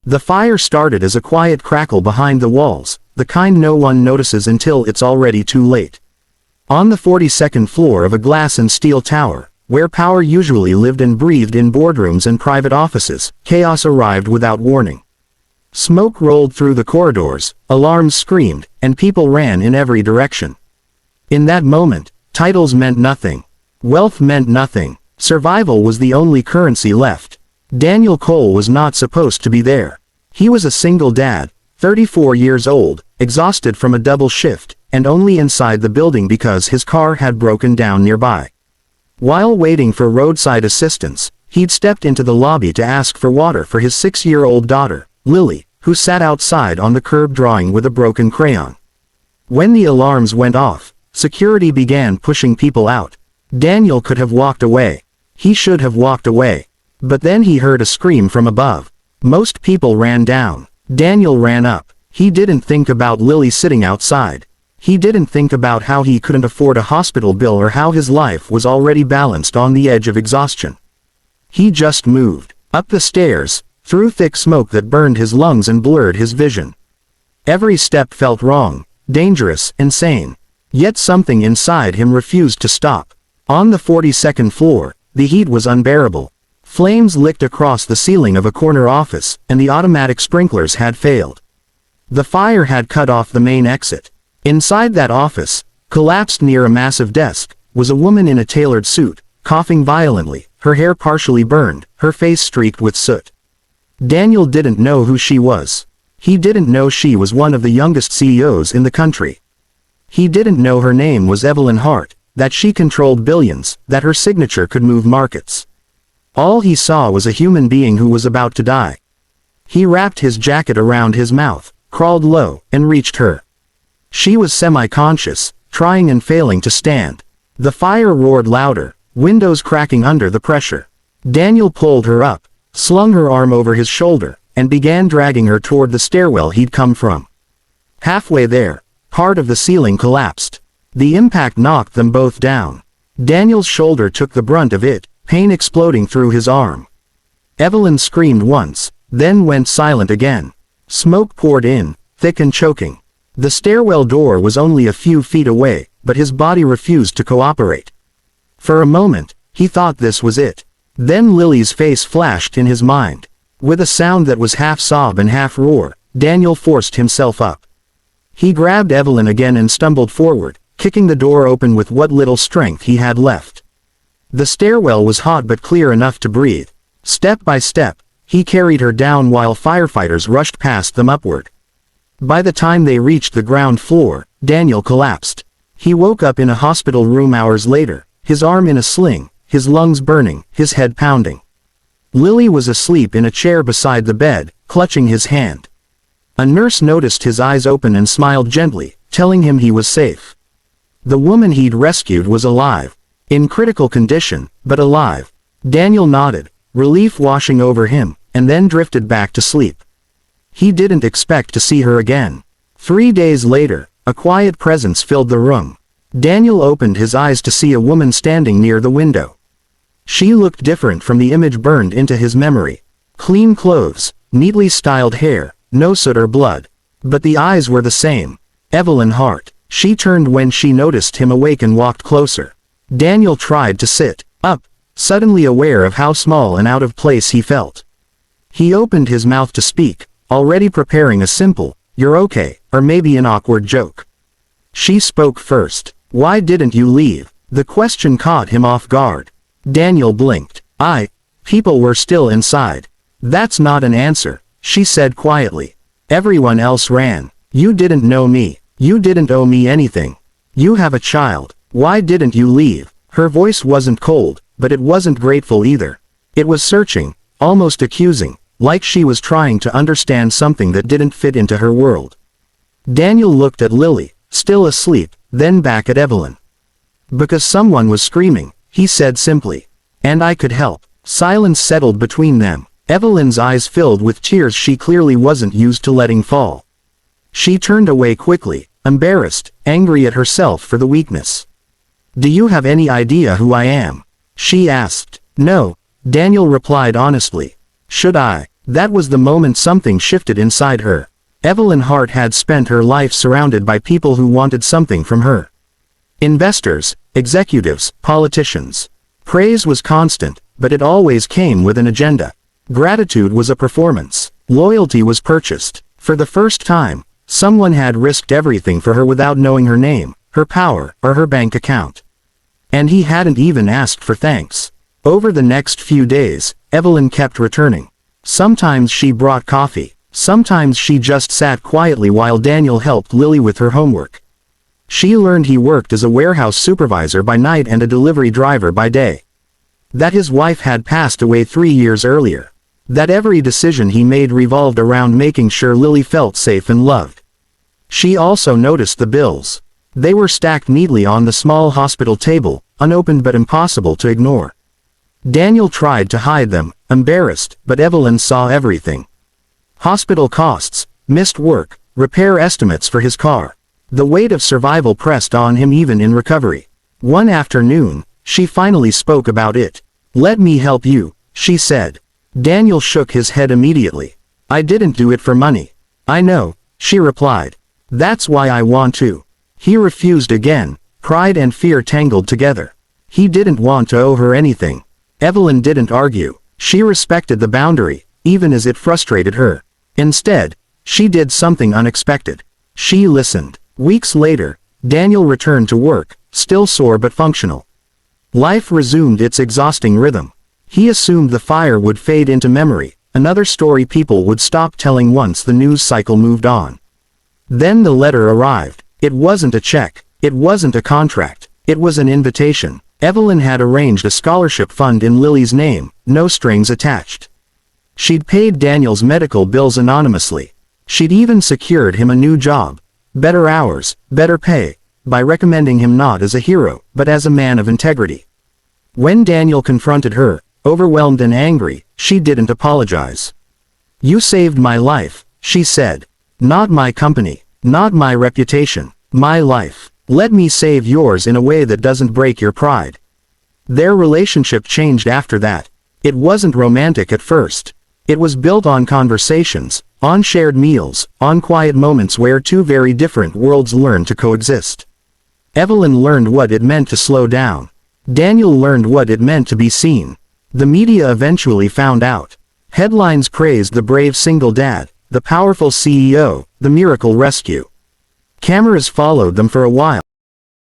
The fire started as a quiet crackle behind the walls, the kind no one notices until it's already too late. On the 42nd floor of a glass and steel tower, where power usually lived and breathed in boardrooms and private offices, chaos arrived without warning. Smoke rolled through the corridors, alarms screamed, and people ran in every direction. In that moment, titles meant nothing. Wealth meant nothing. Survival was the only currency left. Daniel Cole was not supposed to be there. He was a single dad, 34 years old, exhausted from a double shift, and only inside the building because his car had broken down nearby. While waiting for roadside assistance, he'd stepped into the lobby to ask for water for his 6-year-old daughter, Lily, who sat outside on the curb drawing with a broken crayon. When the alarms went off, security began pushing people out. Daniel could have walked away. He should have walked away. But then he heard a scream from above. Most people ran down. Daniel ran up. He didn't think about Lily sitting outside. He didn't think about how he couldn't afford a hospital bill or how his life was already balanced on the edge of exhaustion. He just moved. Up the stairs, through thick smoke that burned his lungs and blurred his vision. Every step felt wrong, dangerous, insane. Yet something inside him refused to stop. On the 42nd floor, the heat was unbearable. Flames licked across the ceiling of a corner office, and the automatic sprinklers had failed. The fire had cut off the main exit. Inside that office, collapsed near a massive desk, was a woman in a tailored suit, coughing violently, her hair partially burned, her face streaked with soot. Daniel didn't know who she was. He didn't know she was one of the youngest CEOs in the country. He didn't know her name was Evelyn Hart, that she controlled billions, that her signature could move markets. All he saw was a human being who was about to die. He wrapped his jacket around his mouth, crawled low, and reached her. She was semi-conscious, trying and failing to stand. The fire roared louder, windows cracking under the pressure. Daniel pulled her up, slung her arm over his shoulder, and began dragging her toward the stairwell he'd come from. Halfway there, part of the ceiling collapsed. The impact knocked them both down. Daniel's shoulder took the brunt of it, pain exploding through his arm. Evelyn screamed once, then went silent again. Smoke poured in, thick and choking. The stairwell door was only a few feet away, but his body refused to cooperate. For a moment, he thought this was it. Then Lily's face flashed in his mind. With a sound that was half sob and half roar, Daniel forced himself up. He grabbed Evelyn again and stumbled forward, kicking the door open with what little strength he had left. The stairwell was hot but clear enough to breathe. Step by step, he carried her down while firefighters rushed past them upward. By the time they reached the ground floor, Daniel collapsed. He woke up in a hospital room hours later, his arm in a sling, his lungs burning, his head pounding. Lily was asleep in a chair beside the bed, clutching his hand. A nurse noticed his eyes open and smiled gently, telling him he was safe. The woman he'd rescued was alive. In critical condition, but alive. Daniel nodded, relief washing over him, and then drifted back to sleep. He didn't expect to see her again. 3 days later, a quiet presence filled the room. Daniel opened his eyes to see a woman standing near the window. She looked different from the image burned into his memory. Clean clothes, neatly styled hair, no soot or blood. But the eyes were the same. Evelyn Hart. She turned when she noticed him awake and walked closer. Daniel tried to sit up, suddenly aware of how small and out of place he felt. He opened his mouth to speak, already preparing a simple, "You're okay," or maybe an awkward joke. She spoke first. "Why didn't you leave?" The question caught him off guard. Daniel blinked. People were still inside." "That's not an answer," she said quietly. "Everyone else ran. You didn't know me. You didn't owe me anything. You have a child. Why didn't you leave?" Her voice wasn't cold, but it wasn't grateful either. It was searching, almost accusing, like she was trying to understand something that didn't fit into her world. Daniel looked at Lily, still asleep, then back at Evelyn. "Because someone was screaming," he said simply. "And I could help." Silence settled between them. Evelyn's eyes filled with tears she clearly wasn't used to letting fall. She turned away quickly, embarrassed, angry at herself for the weakness. "Do you have any idea who I am?" she asked. "No," Daniel replied honestly. "Should I?" That was the moment something shifted inside her. Evelyn Hart had spent her life surrounded by people who wanted something from her. Investors, executives, politicians. Praise was constant, but it always came with an agenda. Gratitude was a performance. Loyalty was purchased. For the first time, someone had risked everything for her without knowing her name, her power, or her bank account. And he hadn't even asked for thanks. Over the next few days, Evelyn kept returning. Sometimes she brought coffee. Sometimes she just sat quietly while Daniel helped Lily with her homework. She learned he worked as a warehouse supervisor by night and a delivery driver by day. That his wife had passed away 3 years earlier. That every decision he made revolved around making sure Lily felt safe and loved. She also noticed the bills. They were stacked neatly on the small hospital table, unopened but impossible to ignore. Daniel tried to hide them, embarrassed, but Evelyn saw everything. Hospital costs, missed work, repair estimates for his car. The weight of survival pressed on him even in recovery. One afternoon, she finally spoke about it. "Let me help you," she said. Daniel shook his head immediately. "I didn't do it for money." "I know," she replied. "That's why I want to." He refused again, pride and fear tangled together. He didn't want to owe her anything. Evelyn didn't argue. She respected the boundary, even as it frustrated her. Instead, she did something unexpected. She listened. Weeks later, Daniel returned to work, still sore but functional. Life resumed its exhausting rhythm. He assumed the fire would fade into memory, another story people would stop telling once the news cycle moved on. Then the letter arrived. It wasn't a check. It wasn't a contract. It was an invitation. Evelyn had arranged a scholarship fund in Lily's name, no strings attached. She'd paid Daniel's medical bills anonymously. She'd even secured him a new job, better hours, better pay, by recommending him not as a hero, but as a man of integrity. When Daniel confronted her, overwhelmed and angry, she didn't apologize. "You saved my life," she said. "Not my company, not my reputation, my life. Let me save yours in a way that doesn't break your pride." Their relationship changed after that. It wasn't romantic at first. It was built on conversations, on shared meals, on quiet moments where two very different worlds learned to coexist. Evelyn learned what it meant to slow down. Daniel learned what it meant to be seen. The media eventually found out. Headlines praised the brave single dad, the powerful CEO, the miracle rescue. Cameras followed them for a while.